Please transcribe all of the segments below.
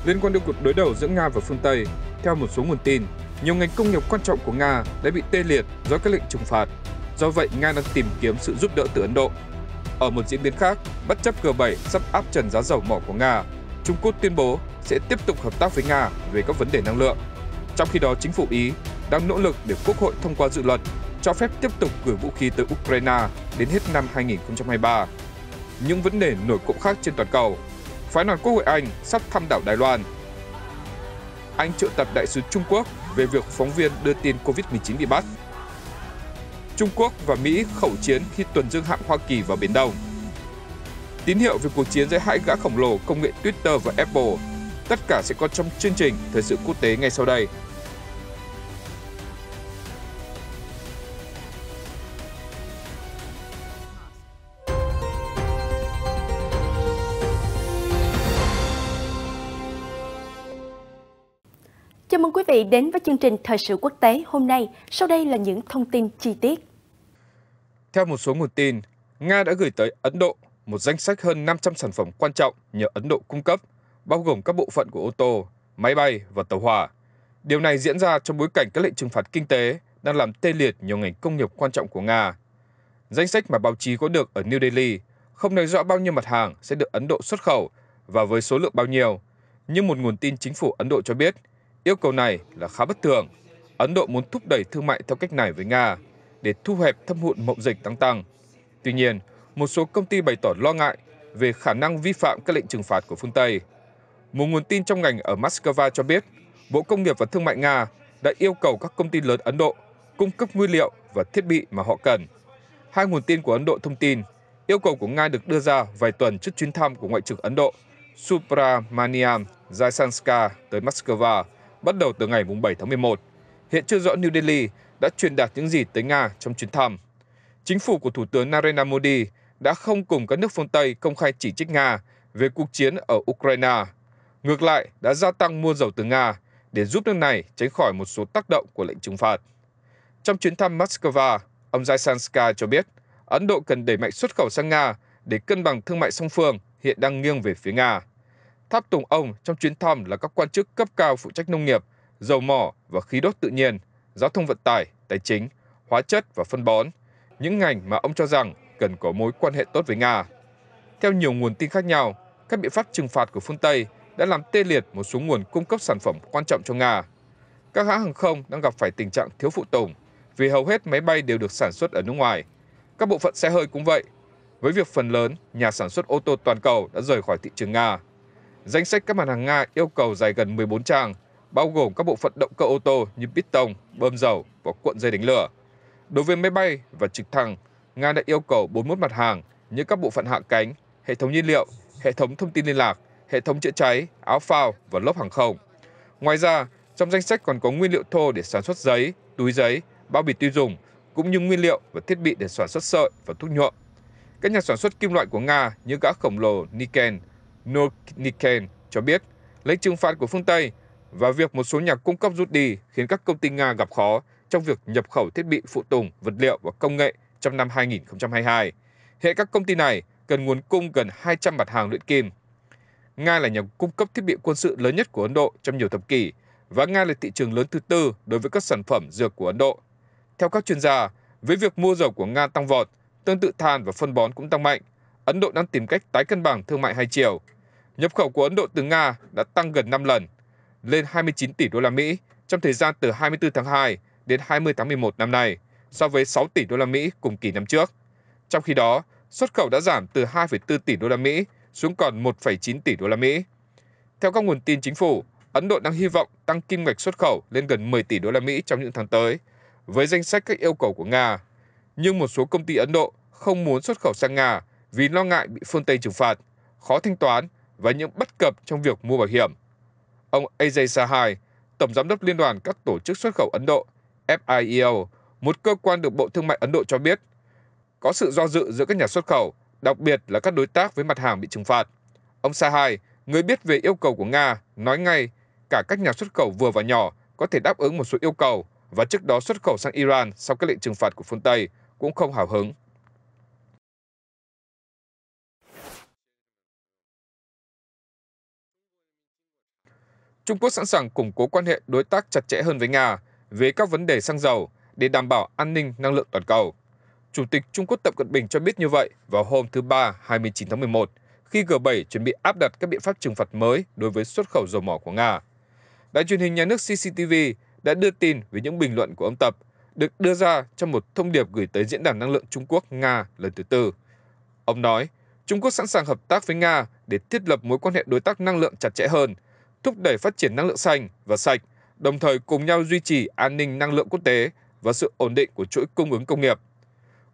Liên quan đến cuộc đối đầu giữa Nga và phương Tây, theo một số nguồn tin, nhiều ngành công nghiệp quan trọng của Nga đã bị tê liệt do các lệnh trừng phạt. Do vậy, Nga đang tìm kiếm sự giúp đỡ từ Ấn Độ. Ở một diễn biến khác, bất chấp G7 sắp áp trần giá dầu mỏ của Nga, Trung Quốc tuyên bố sẽ tiếp tục hợp tác với Nga về các vấn đề năng lượng. Trong khi đó, chính phủ Ý đang nỗ lực để Quốc hội thông qua dự luật cho phép tiếp tục gửi vũ khí tới Ukraine đến hết năm 2023. Những vấn đề nổi cộm khác trên toàn cầu. Phái đoàn Quốc hội Anh sắp thăm đảo Đài Loan. Anh triệu tập đại sứ Trung Quốc về việc phóng viên đưa tin Covid-19 bị bắt. Trung Quốc và Mỹ khẩu chiến khi tuần dương hạm Hoa Kỳ vào Biển Đông. Tín hiệu về cuộc chiến giữa hai gã khổng lồ công nghệ Twitter và Apple. Tất cả sẽ có trong chương trình Thời sự quốc tế ngay sau đây. Chào mừng quý vị đến với chương trình Thời sự quốc tế hôm nay. Sau đây là những thông tin chi tiết. Theo một số nguồn tin, Nga đã gửi tới Ấn Độ một danh sách hơn 500 sản phẩm quan trọng nhờ Ấn Độ cung cấp, bao gồm các bộ phận của ô tô, máy bay và tàu hỏa. Điều này diễn ra trong bối cảnh các lệnh trừng phạt kinh tế đang làm tê liệt nhiều ngành công nghiệp quan trọng của Nga. Danh sách mà báo chí có được ở New Delhi không nói rõ bao nhiêu mặt hàng sẽ được Ấn Độ xuất khẩu và với số lượng bao nhiêu, nhưng một nguồn tin chính phủ Ấn Độ cho biết yêu cầu này là khá bất thường. Ấn Độ muốn thúc đẩy thương mại theo cách này với Nga để thu hẹp thâm hụt mậu dịch đang tăng. Tuy nhiên, một số công ty bày tỏ lo ngại về khả năng vi phạm các lệnh trừng phạt của phương Tây. Một nguồn tin trong ngành ở Moscow cho biết, Bộ Công nghiệp và Thương mại Nga đã yêu cầu các công ty lớn Ấn Độ cung cấp nguyên liệu và thiết bị mà họ cần. Hai nguồn tin của Ấn Độ thông tin, yêu cầu của Nga được đưa ra vài tuần trước chuyến thăm của Ngoại trưởng Ấn Độ Subramaniam Jaishankar tới Moscow, bắt đầu từ ngày 7 tháng 11. Hiện chưa rõ New Delhi đã truyền đạt những gì tới Nga trong chuyến thăm. Chính phủ của Thủ tướng Narendra Modi đã không cùng các nước phương Tây công khai chỉ trích Nga về cuộc chiến ở Ukraine. Ngược lại, đã gia tăng mua dầu từ Nga để giúp nước này tránh khỏi một số tác động của lệnh trừng phạt. Trong chuyến thăm Moscow, ông Jaishankar cho biết Ấn Độ cần đẩy mạnh xuất khẩu sang Nga để cân bằng thương mại song phương hiện đang nghiêng về phía Nga. Tháp tùng ông trong chuyến thăm là các quan chức cấp cao phụ trách nông nghiệp, dầu mỏ và khí đốt tự nhiên, giao thông vận tải, tài chính, hóa chất và phân bón, những ngành mà ông cho rằng cần có mối quan hệ tốt với Nga. Theo nhiều nguồn tin khác nhau, các biện pháp trừng phạt của phương Tây đã làm tê liệt một số nguồn cung cấp sản phẩm quan trọng cho Nga. Các hãng hàng không đang gặp phải tình trạng thiếu phụ tùng vì hầu hết máy bay đều được sản xuất ở nước ngoài. Các bộ phận xe hơi cũng vậy, với việc phần lớn nhà sản xuất ô tô toàn cầu đã rời khỏi thị trường Nga. Danh sách các mặt hàng Nga yêu cầu dài gần 14 trang, bao gồm các bộ phận động cơ ô tô như piston, bơm dầu và cuộn dây đánh lửa. Đối với máy bay và trực thăng, Nga đã yêu cầu 41 mặt hàng như các bộ phận hạ cánh, hệ thống nhiên liệu, hệ thống thông tin liên lạc, hệ thống chữa cháy, áo phao và lốp hàng không. Ngoài ra, trong danh sách còn có nguyên liệu thô để sản xuất giấy, túi giấy, bao bì tiêu dùng, cũng như nguyên liệu và thiết bị để sản xuất sợi và thuốc nhuộm. Các nhà sản xuất kim loại của Nga như gã khổng lồ Niken, Norniken cho biết lệnh trừng phạt của phương Tây và việc một số nhà cung cấp rút đi khiến các công ty Nga gặp khó trong việc nhập khẩu thiết bị phụ tùng, vật liệu và công nghệ trong năm 2022. Hiện các công ty này cần nguồn cung gần 200 mặt hàng luyện kim. Nga là nhà cung cấp thiết bị quân sự lớn nhất của Ấn Độ trong nhiều thập kỷ và Nga là thị trường lớn thứ tư đối với các sản phẩm dược của Ấn Độ. Theo các chuyên gia, với việc mua dầu của Nga tăng vọt, tương tự than và phân bón cũng tăng mạnh, Ấn Độ đang tìm cách tái cân bằng thương mại hai chiều. Nhập khẩu của Ấn Độ từ Nga đã tăng gần 5 lần, lên 29 tỷ đô la Mỹ trong thời gian từ 24 tháng 2 đến 20 tháng 11 năm nay, so với 6 tỷ đô la Mỹ cùng kỳ năm trước. Trong khi đó, xuất khẩu đã giảm từ 2,4 tỷ đô la Mỹ xuống còn 1,9 tỷ đô la Mỹ. Theo các nguồn tin chính phủ, Ấn Độ đang hy vọng tăng kim ngạch xuất khẩu lên gần 10 tỷ đô la Mỹ trong những tháng tới, với danh sách các yêu cầu của Nga. Nhưng một số công ty Ấn Độ không muốn xuất khẩu sang Nga vì lo ngại bị phương Tây trừng phạt, khó thanh toán và những bất cập trong việc mua bảo hiểm. Ông Ajay Sahai, Tổng giám đốc Liên đoàn các tổ chức xuất khẩu Ấn Độ, FIEO, một cơ quan được Bộ Thương mại Ấn Độ cho biết, có sự do dự giữa các nhà xuất khẩu, đặc biệt là các đối tác với mặt hàng bị trừng phạt. Ông Sahai, người biết về yêu cầu của Nga, nói ngay cả các nhà xuất khẩu vừa và nhỏ có thể đáp ứng một số yêu cầu và trước đó xuất khẩu sang Iran sau các lệnh trừng phạt của phương Tây cũng không hào hứng. Trung Quốc sẵn sàng củng cố quan hệ đối tác chặt chẽ hơn với Nga về các vấn đề xăng dầu để đảm bảo an ninh năng lượng toàn cầu. Chủ tịch Trung Quốc Tập Cận Bình cho biết như vậy vào hôm thứ Ba 29 tháng 11, khi G7 chuẩn bị áp đặt các biện pháp trừng phạt mới đối với xuất khẩu dầu mỏ của Nga. Đài truyền hình nhà nước CCTV đã đưa tin về những bình luận của ông Tập, được đưa ra trong một thông điệp gửi tới Diễn đàn Năng lượng Trung Quốc-Nga lần thứ tư. Ông nói, Trung Quốc sẵn sàng hợp tác với Nga để thiết lập mối quan hệ đối tác năng lượng chặt chẽ hơn, thúc đẩy phát triển năng lượng xanh và sạch, đồng thời cùng nhau duy trì an ninh năng lượng quốc tế và sự ổn định của chuỗi cung ứng công nghiệp.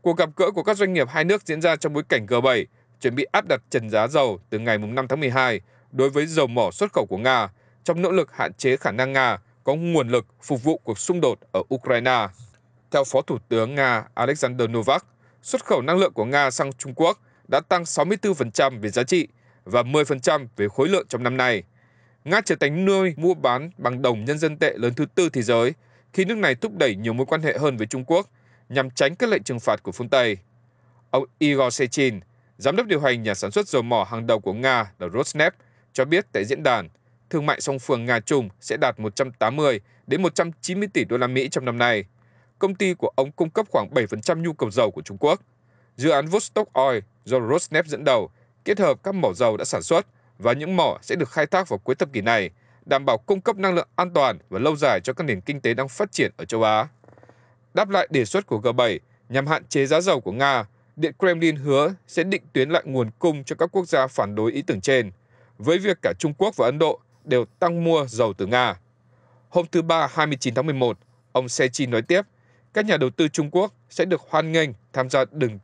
Cuộc gặp gỡ của các doanh nghiệp hai nước diễn ra trong bối cảnh G7 chuẩn bị áp đặt trần giá dầu từ ngày 5 tháng 12 đối với dầu mỏ xuất khẩu của Nga, trong nỗ lực hạn chế khả năng Nga có nguồn lực phục vụ cuộc xung đột ở Ukraine. Theo Phó Thủ tướng Nga Alexander Novak, xuất khẩu năng lượng của Nga sang Trung Quốc đã tăng 64% về giá trị và 10% về khối lượng trong năm nay. Nga trở thành nơi mua bán bằng đồng nhân dân tệ lớn thứ tư thế giới khi nước này thúc đẩy nhiều mối quan hệ hơn với Trung Quốc nhằm tránh các lệnh trừng phạt của phương Tây. Ông Igor Sechin, giám đốc điều hành nhà sản xuất dầu mỏ hàng đầu của Nga là Rosneft, cho biết tại diễn đàn, thương mại song phương Nga-Trung sẽ đạt 180 đến 190 tỷ đô la Mỹ trong năm nay. Công ty của ông cung cấp khoảng 7% nhu cầu dầu của Trung Quốc. Dự án Vostok Oil do Rosneft dẫn đầu kết hợp các mỏ dầu đã sản xuất và những mỏ sẽ được khai thác vào cuối thập kỷ này, đảm bảo cung cấp năng lượng an toàn và lâu dài cho các nền kinh tế đang phát triển ở châu Á. Đáp lại đề xuất của G7 nhằm hạn chế giá dầu của Nga, Điện Kremlin hứa sẽ định tuyến lại nguồn cung cho các quốc gia phản đối ý tưởng trên, với việc cả Trung Quốc và Ấn Độ đều tăng mua dầu từ Nga. Hôm thứ Ba 29 tháng 11, ông Sechin nói tiếp, các nhà đầu tư Trung Quốc sẽ được hoan nghênh tham gia đường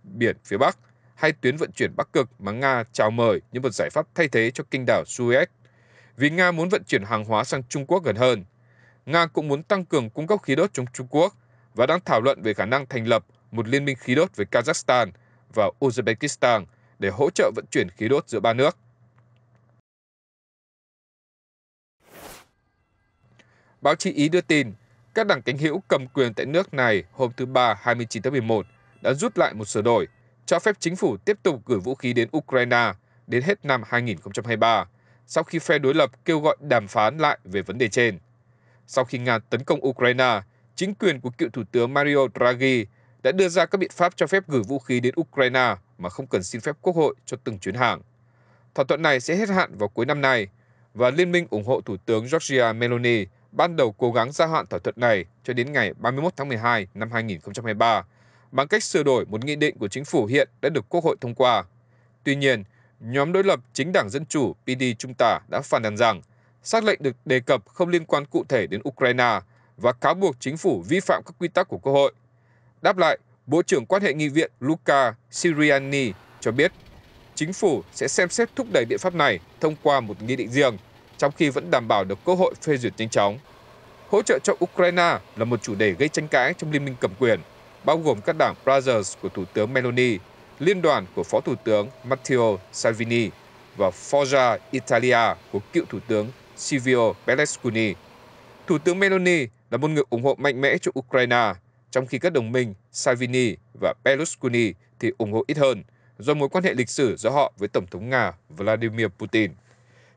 biển phía Bắc hay tuyến vận chuyển Bắc Cực mà Nga chào mời như một giải pháp thay thế cho kênh đảo Suez, vì Nga muốn vận chuyển hàng hóa sang Trung Quốc gần hơn. Nga cũng muốn tăng cường cung cấp khí đốt cho Trung Quốc và đang thảo luận về khả năng thành lập một liên minh khí đốt với Kazakhstan và Uzbekistan để hỗ trợ vận chuyển khí đốt giữa ba nước. Báo chí Ý đưa tin, các đảng cánh hữu cầm quyền tại nước này hôm thứ Ba 29 tháng 11 đã rút lại một sửa đổi, cho phép chính phủ tiếp tục gửi vũ khí đến Ukraine đến hết năm 2023, sau khi phe đối lập kêu gọi đàm phán lại về vấn đề trên. Sau khi Nga tấn công Ukraine, chính quyền của cựu Thủ tướng Mario Draghi đã đưa ra các biện pháp cho phép gửi vũ khí đến Ukraine mà không cần xin phép Quốc hội cho từng chuyến hàng. Thỏa thuận này sẽ hết hạn vào cuối năm nay, và Liên minh ủng hộ Thủ tướng Giorgia Meloni ban đầu cố gắng gia hạn thỏa thuận này cho đến ngày 31 tháng 12 năm 2023, bằng cách sửa đổi một nghị định của chính phủ hiện đã được Quốc hội thông qua. Tuy nhiên, nhóm đối lập chính đảng Dân Chủ PD Trung tả đã phản ánh rằng sắc lệnh được đề cập không liên quan cụ thể đến Ukraine và cáo buộc chính phủ vi phạm các quy tắc của Quốc hội. Đáp lại, Bộ trưởng Quan hệ Nghị viện Luca Siriani cho biết chính phủ sẽ xem xét thúc đẩy biện pháp này thông qua một nghị định riêng, trong khi vẫn đảm bảo được Quốc hội phê duyệt nhanh chóng. Hỗ trợ cho Ukraine là một chủ đề gây tranh cãi trong liên minh cầm quyền, bao gồm các đảng Brothers của Thủ tướng Meloni, Liên đoàn của Phó Thủ tướng Matteo Salvini và Forza Italia của cựu Thủ tướng Silvio Berlusconi. Thủ tướng Meloni là một người ủng hộ mạnh mẽ cho Ukraine, trong khi các đồng minh Salvini và Berlusconi thì ủng hộ ít hơn, do mối quan hệ lịch sử giữa họ với Tổng thống Nga Vladimir Putin.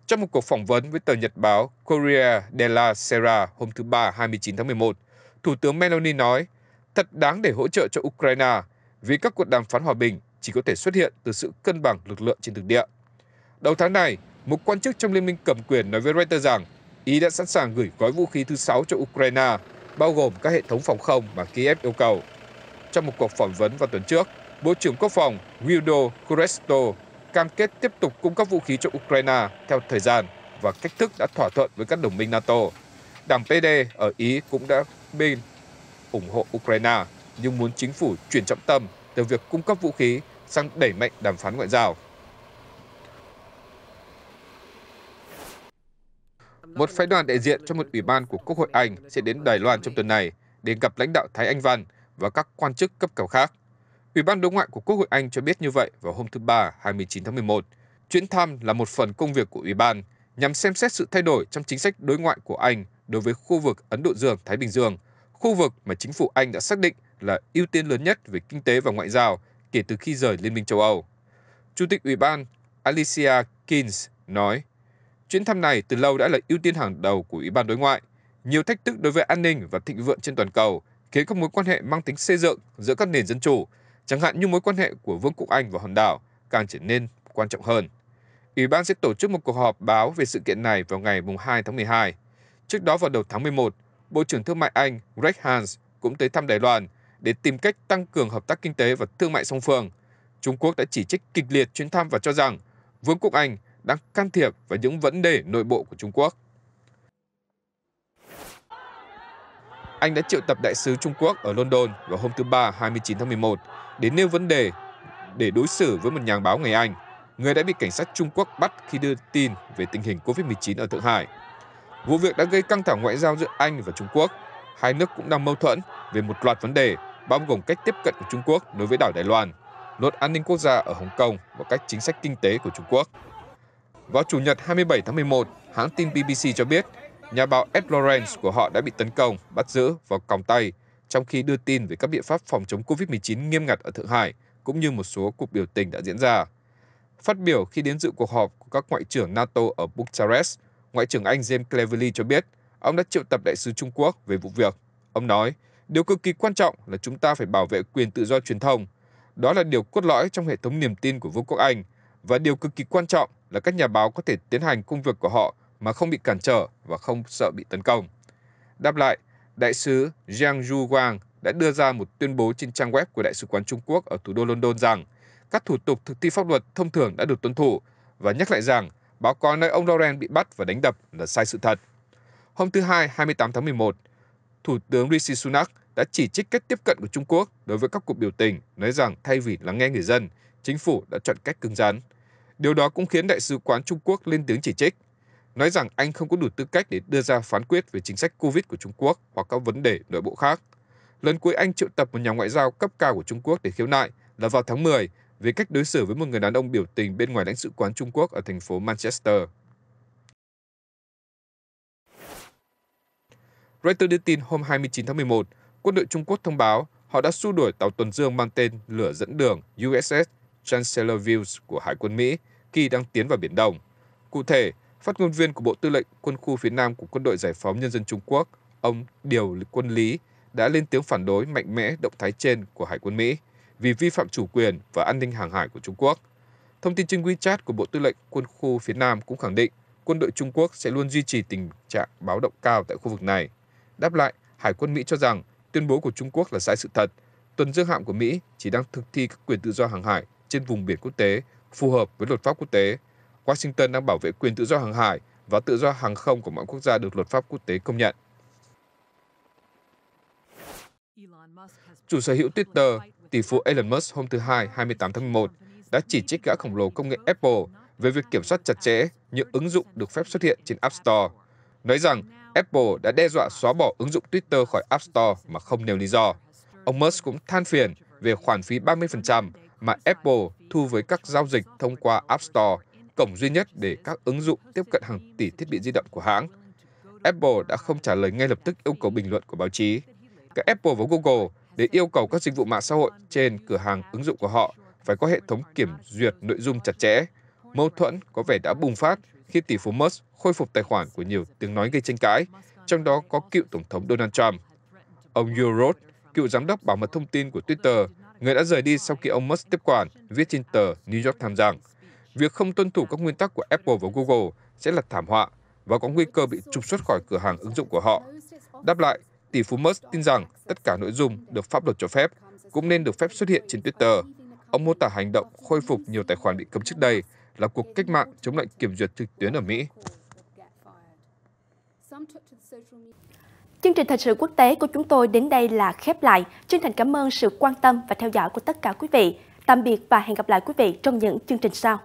Trong một cuộc phỏng vấn với tờ nhật báo Corriere della Sera hôm thứ Ba 29 tháng 11, Thủ tướng Meloni nói, thật đáng để hỗ trợ cho Ukraine vì các cuộc đàm phán hòa bình chỉ có thể xuất hiện từ sự cân bằng lực lượng trên thực địa. Đầu tháng này, một quan chức trong liên minh cầm quyền nói với Reuters rằng Ý đã sẵn sàng gửi gói vũ khí thứ 6 cho Ukraine, bao gồm các hệ thống phòng không mà Kiev yêu cầu. Trong một cuộc phỏng vấn vào tuần trước, Bộ trưởng Quốc phòng Guido Crosetto cam kết tiếp tục cung cấp vũ khí cho Ukraine theo thời gian và cách thức đã thỏa thuận với các đồng minh NATO. Đảng PD ở Ý cũng đã bên ủng hộ Ukraine, nhưng muốn chính phủ chuyển trọng tâm từ việc cung cấp vũ khí sang đẩy mạnh đàm phán ngoại giao. Một phái đoàn đại diện cho một ủy ban của Quốc hội Anh sẽ đến Đài Loan trong tuần này để gặp lãnh đạo Thái Anh Văn và các quan chức cấp cao khác. Ủy ban Đối ngoại của Quốc hội Anh cho biết như vậy vào hôm thứ Ba 29 tháng 11. Chuyến thăm là một phần công việc của Ủy ban nhằm xem xét sự thay đổi trong chính sách đối ngoại của Anh đối với khu vực Ấn Độ Dương-Thái Bình Dương, khu vực mà chính phủ Anh đã xác định là ưu tiên lớn nhất về kinh tế và ngoại giao kể từ khi rời Liên minh châu Âu. Chủ tịch Ủy ban Alicia Keys nói, Chuyến thăm này từ lâu đã là ưu tiên hàng đầu của Ủy ban Đối ngoại. Nhiều thách thức đối với an ninh và thịnh vượng trên toàn cầu khiến các mối quan hệ mang tính xây dựng giữa các nền dân chủ, chẳng hạn như mối quan hệ của Vương quốc Anh và hòn đảo, càng trở nên quan trọng hơn. Ủy ban sẽ tổ chức một cuộc họp báo về sự kiện này vào ngày 2 tháng 12. Trước đó vào đầu tháng 11, Bộ trưởng Thương mại Anh Greg Hunt cũng tới thăm Đài Loan để tìm cách tăng cường hợp tác kinh tế và thương mại song phương. Trung Quốc đã chỉ trích kịch liệt chuyến thăm và cho rằng Vương quốc Anh đang can thiệp vào những vấn đề nội bộ của Trung Quốc. Anh đã triệu tập đại sứ Trung Quốc ở London vào hôm thứ Ba 29 tháng 11 để nêu vấn đề để đối xử với một nhà báo người Anh, người đã bị cảnh sát Trung Quốc bắt khi đưa tin về tình hình COVID-19 ở Thượng Hải. Vụ việc đã gây căng thẳng ngoại giao giữa Anh và Trung Quốc. Hai nước cũng đang mâu thuẫn về một loạt vấn đề, bao gồm cách tiếp cận của Trung Quốc đối với đảo Đài Loan, luật an ninh quốc gia ở Hồng Kông và các chính sách kinh tế của Trung Quốc. Vào Chủ nhật 27 tháng 11, hãng tin BBC cho biết nhà báo Ed Lawrence của họ đã bị tấn công, bắt giữ và còng tay trong khi đưa tin về các biện pháp phòng chống COVID-19 nghiêm ngặt ở Thượng Hải, cũng như một số cuộc biểu tình đã diễn ra. Phát biểu khi đến dự cuộc họp của các ngoại trưởng NATO ở Bucharest, Ngoại trưởng Anh James Cleverly cho biết ông đã triệu tập đại sứ Trung Quốc về vụ việc. Ông nói, điều cực kỳ quan trọng là chúng ta phải bảo vệ quyền tự do truyền thông. Đó là điều cốt lõi trong hệ thống niềm tin của Vương quốc Anh. Và điều cực kỳ quan trọng là các nhà báo có thể tiến hành công việc của họ mà không bị cản trở và không sợ bị tấn công. Đáp lại, đại sứ Jiang Zhuguang đã đưa ra một tuyên bố trên trang web của Đại sứ quán Trung Quốc ở thủ đô London rằng các thủ tục thực thi pháp luật thông thường đã được tuân thủ và nhắc lại rằng báo cáo nói ông Lawrence bị bắt và đánh đập là sai sự thật. Hôm thứ Hai, 28 tháng 11, Thủ tướng Rishi Sunak đã chỉ trích cách tiếp cận của Trung Quốc đối với các cuộc biểu tình, nói rằng thay vì lắng nghe người dân, chính phủ đã chọn cách cứng rắn. Điều đó cũng khiến Đại sứ quán Trung Quốc lên tiếng chỉ trích, nói rằng Anh không có đủ tư cách để đưa ra phán quyết về chính sách Covid của Trung Quốc hoặc các vấn đề nội bộ khác. Lần cuối Anh triệu tập một nhà ngoại giao cấp cao của Trung Quốc để khiếu nại là vào tháng 10 về cách đối xử với một người đàn ông biểu tình bên ngoài lãnh sự quán Trung Quốc ở thành phố Manchester. Reuters đưa tin hôm 29 tháng 11, quân đội Trung Quốc thông báo họ đã xua đuổi tàu tuần dương mang tên lửa dẫn đường USS Chancellorsville của Hải quân Mỹ khi đang tiến vào Biển Đông. Cụ thể, phát ngôn viên của Bộ Tư lệnh Quân khu phía Nam của Quân đội Giải phóng Nhân dân Trung Quốc, ông Điều Quân Lý, đã lên tiếng phản đối mạnh mẽ động thái trên của Hải quân Mỹ vì vi phạm chủ quyền và an ninh hàng hải của Trung Quốc. Thông tin trên WeChat của Bộ Tư lệnh Quân khu phía Nam cũng khẳng định quân đội Trung Quốc sẽ luôn duy trì tình trạng báo động cao tại khu vực này. Đáp lại, Hải quân Mỹ cho rằng tuyên bố của Trung Quốc là sai sự thật. Tuần dương hạm của Mỹ chỉ đang thực thi các quyền tự do hàng hải trên vùng biển quốc tế phù hợp với luật pháp quốc tế. Washington đang bảo vệ quyền tự do hàng hải và tự do hàng không của mọi quốc gia được luật pháp quốc tế công nhận. Chủ sở hữu Twitter, tỷ phú Elon Musk hôm thứ Hai, 28 tháng 11, đã chỉ trích gã khổng lồ công nghệ Apple về việc kiểm soát chặt chẽ những ứng dụng được phép xuất hiện trên App Store, nói rằng Apple đã đe dọa xóa bỏ ứng dụng Twitter khỏi App Store mà không nêu lý do. Ông Musk cũng than phiền về khoản phí 30% mà Apple thu với các giao dịch thông qua App Store, cổng duy nhất để các ứng dụng tiếp cận hàng tỷ thiết bị di động của hãng. Apple đã không trả lời ngay lập tức yêu cầu bình luận của báo chí. Cả Apple và Google để yêu cầu các dịch vụ mạng xã hội trên cửa hàng ứng dụng của họ phải có hệ thống kiểm duyệt nội dung chặt chẽ. Mâu thuẫn có vẻ đã bùng phát khi tỷ phú Musk khôi phục tài khoản của nhiều tiếng nói gây tranh cãi, trong đó có cựu Tổng thống Donald Trump. Ông Hugh Roth, cựu giám đốc bảo mật thông tin của Twitter, người đã rời đi sau khi ông Musk tiếp quản, viết trên tờ New York Times rằng việc không tuân thủ các nguyên tắc của Apple và Google sẽ là thảm họa và có nguy cơ bị trục xuất khỏi cửa hàng ứng dụng của họ. Đáp lại, tỷ phú Musk tin rằng tất cả nội dung được pháp luật cho phép cũng nên được phép xuất hiện trên Twitter. Ông mô tả hành động khôi phục nhiều tài khoản bị cấm trước đây là cuộc cách mạng chống lệnh kiểm duyệt trực tuyến ở Mỹ. Chương trình thời sự quốc tế của chúng tôi đến đây là khép lại. Chân thành cảm ơn sự quan tâm và theo dõi của tất cả quý vị. Tạm biệt và hẹn gặp lại quý vị trong những chương trình sau.